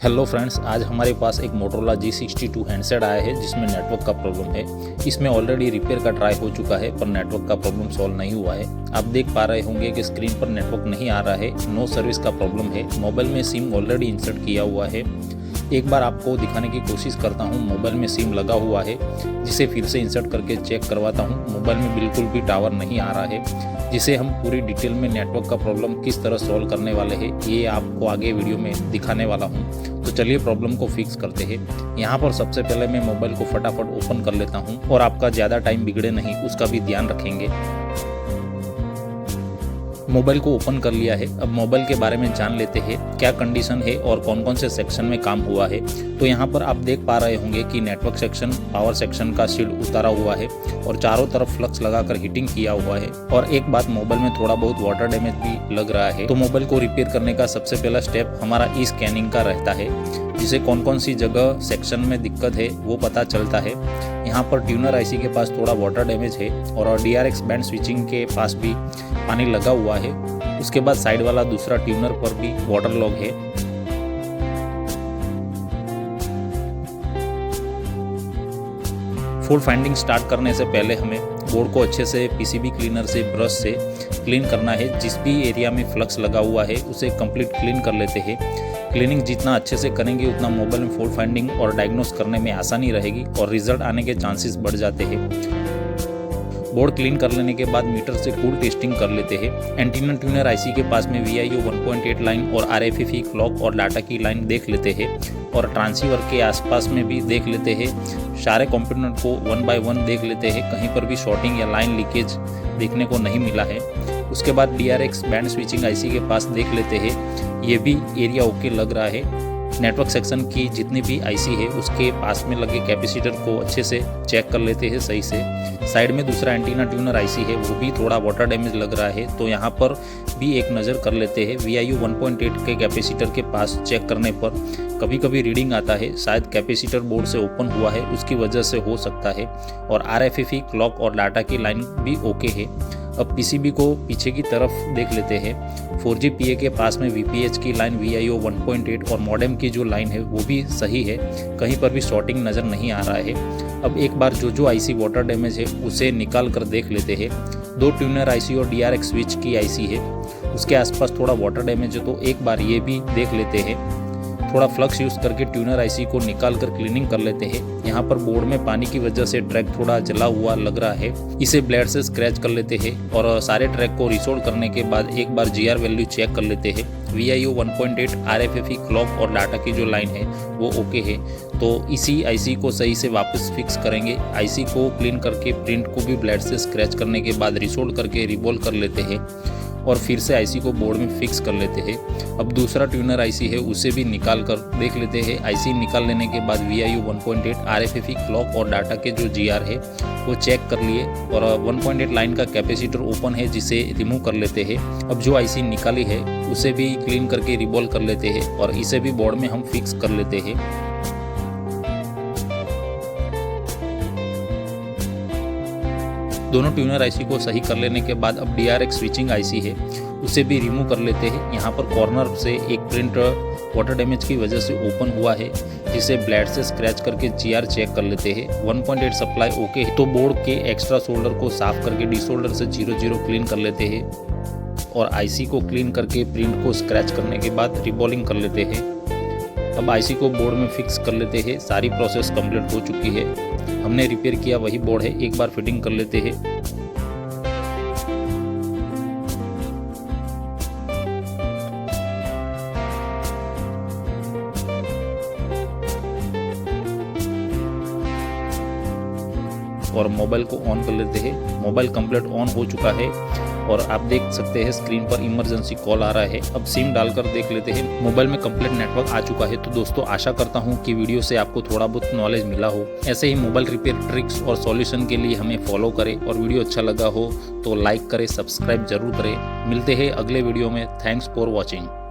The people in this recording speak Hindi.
हेलो फ्रेंड्स, आज हमारे पास एक मोटोरोला G62 हैंडसेट आया है जिसमें नेटवर्क का प्रॉब्लम है। इसमें ऑलरेडी रिपेयर का ट्राई हो चुका है पर नेटवर्क का प्रॉब्लम सॉल्व नहीं हुआ है। आप देख पा रहे होंगे कि स्क्रीन पर नेटवर्क नहीं आ रहा है, नो सर्विस का प्रॉब्लम है। मोबाइल में सिम ऑलरेडी इंसर्ट किया हुआ है। एक बार आपको दिखाने की कोशिश करता हूँ। मोबाइल में सिम लगा हुआ है जिसे फिर से इंसर्ट करके चेक करवाता हूँ। मोबाइल में बिल्कुल भी टावर नहीं आ रहा है, जिसे हम पूरी डिटेल में नेटवर्क का प्रॉब्लम किस तरह सॉल्व करने वाले हैं ये आपको आगे वीडियो में दिखाने वाला हूँ। तो चलिए प्रॉब्लम को फिक्स करते हैं। यहाँ पर सबसे पहले मैं मोबाइल को फटाफट ओपन कर लेता हूँ और आपका ज़्यादा टाइम बिगड़े नहीं उसका भी ध्यान रखेंगे। मोबाइल को ओपन कर लिया है। अब मोबाइल के बारे में जान लेते हैं, क्या कंडीशन है और कौन कौन से सेक्शन में काम हुआ है। तो यहाँ पर आप देख पा रहे होंगे कि नेटवर्क सेक्शन, पावर सेक्शन का शील्ड उतारा हुआ है और चारों तरफ फ्लक्स लगाकर हीटिंग किया हुआ है। और एक बात, मोबाइल में थोड़ा बहुत वाटर डैमेज भी लग रहा है। तो मोबाइल को रिपेयर करने का सबसे पहला स्टेप हमारा ई स्कैनिंग का रहता है, जिसे कौन कौन सी जगह सेक्शन में दिक्कत है वो पता चलता है। यहाँ पर ट्यूनर आईसी के पास थोड़ा वाटर डैमेज है और DRX बैंड स्विचिंग के पास भी पानी लगा हुआ है। उसके बाद साइड वाला दूसरा ट्यूनर पर भी वाटर लॉग है। फॉल्ट फाइंडिंग स्टार्ट करने से पहले हमें बोर्ड को अच्छे से PCB क्लीनर से, ब्रश से क्लीन करना है। जिस भी एरिया में फ्लक्स लगा हुआ है उसे कंप्लीट क्लीन कर लेते हैं। क्लीनिंग जितना अच्छे से करेंगे उतना मोबाइल में फॉल्ट फाइंडिंग और डायग्नोस करने में आसानी रहेगी और रिजल्ट आने के चांसेस बढ़ जाते हैं। बोर्ड क्लीन कर लेने के बाद मीटर से कूल टेस्टिंग कर लेते हैं। एंटीना ट्यूनर आईसी के पास में VIO 1.8 लाइन और RFFE क्लॉक और डाटा की लाइन देख लेते हैं और ट्रांसीवर के आसपास में भी देख लेते हैं। सारे कंपोनेंट को 1 बाय 1 देख लेते हैं, कहीं पर भी शॉर्टिंग या लाइन लीकेज देखने को नहीं मिला है। उसके बाद DRX बैंड स्विचिंग आईसी के पास देख लेते हैं, ये भी एरिया ओके लग रहा है। नेटवर्क सेक्शन की जितनी भी आईसी है उसके पास में लगे कैपेसिटर को अच्छे से चेक कर लेते हैं सही से। साइड में दूसरा एंटीना ट्यूनर आईसी है, वो भी थोड़ा वाटर डैमेज लग रहा है, तो यहाँ पर भी एक नज़र कर लेते हैं। VIO 1.8 के कैपेसिटर के पास चेक करने पर कभी कभी रीडिंग आता है, शायद कैपेसिटर बोर्ड से ओपन हुआ है उसकी वजह से हो सकता है। और RFFE क्लॉक और डाटा की लाइन भी ओके है। अब PCB को पीछे की तरफ देख लेते हैं। 4G PA के पास में VPH की लाइन, VIO 1.8 और मॉडेम की जो लाइन है वो भी सही है, कहीं पर भी शॉर्टिंग नज़र नहीं आ रहा है। अब एक बार जो आईसी वाटर डैमेज है उसे निकाल कर देख लेते हैं। 2 ट्यूनर आईसी और DRX स्विच की आईसी है, उसके आसपास थोड़ा वाटर डैमेज है, तो एक बार ये भी देख लेते हैं। थोड़ा फ्लक्स यूज़ करके ट्यूनर आईसी को निकाल कर क्लीनिंग कर लेते हैं। यहाँ पर बोर्ड में पानी की वजह से ट्रैक थोड़ा जला हुआ लग रहा है, इसे ब्लेड से स्क्रैच कर लेते हैं और सारे ट्रैक को रिसोल्व करने के बाद एक बार GR वैल्यू चेक कर लेते हैं। VIO 1.8, RFFE क्लॉक और डाटा की जो लाइन है वो ओके है, तो इसी आईसी को सही से वापस फिक्स करेंगे। आईसी को क्लीन करके प्रिंट को भी ब्लेड से स्क्रैच करने के बाद रिसोल्व करके रिबॉल कर लेते हैं और फिर से आईसी को बोर्ड में फिक्स कर लेते हैं। अब दूसरा ट्यूनर आईसी है उसे भी निकाल कर देख लेते हैं। आईसी निकाल लेने के बाद VIO 1.8, RFFE क्लॉक और डाटा के जो GR है वो चेक कर लिए और 1.8 लाइन का कैपेसिटर ओपन है जिसे रिमूव कर लेते हैं। अब जो आईसी निकाली है उसे भी क्लीन करके रिबॉल कर लेते हैं और इसे भी बोर्ड में हम फिक्स कर लेते हैं। दोनों ट्यूनर आईसी को सही कर लेने के बाद अब DRX स्विचिंग आईसी है उसे भी रिमूव कर लेते हैं। यहाँ पर कॉर्नर से एक प्रिंट वाटर डैमेज की वजह से ओपन हुआ है, जिसे ब्लेड से स्क्रैच करके GR चेक कर लेते हैं। 1.8 सप्लाई ओके है, तो बोर्ड के एक्स्ट्रा सोल्डर को साफ करके डीसोल्डर से 0 क्लीन कर लेते हैं और आईसी को क्लीन करके प्रिंट को स्क्रैच करने के बाद रिबॉलिंग कर लेते हैं। अब आईसी को बोर्ड में फिक्स कर लेते हैं। सारी प्रोसेस कंप्लीट हो चुकी है। हमने रिपेयर किया वही बोर्ड है, एक बार फिटिंग कर लेते हैं। और मोबाइल को ऑन कर लेते हैं। मोबाइल कंप्लीट ऑन हो चुका है और आप देख सकते हैं स्क्रीन पर इमरजेंसी कॉल आ रहा है। अब सिम डालकर देख लेते हैं। मोबाइल में कंप्लीट नेटवर्क आ चुका है। तो दोस्तों, आशा करता हूं कि वीडियो से आपको थोड़ा बहुत नॉलेज मिला हो। ऐसे ही मोबाइल रिपेयर ट्रिक्स और सॉल्यूशन के लिए हमें फॉलो करें और वीडियो अच्छा लगा हो तो लाइक करें, सब्सक्राइब जरूर करें। मिलते हैं अगले वीडियो में। Thanks for watching.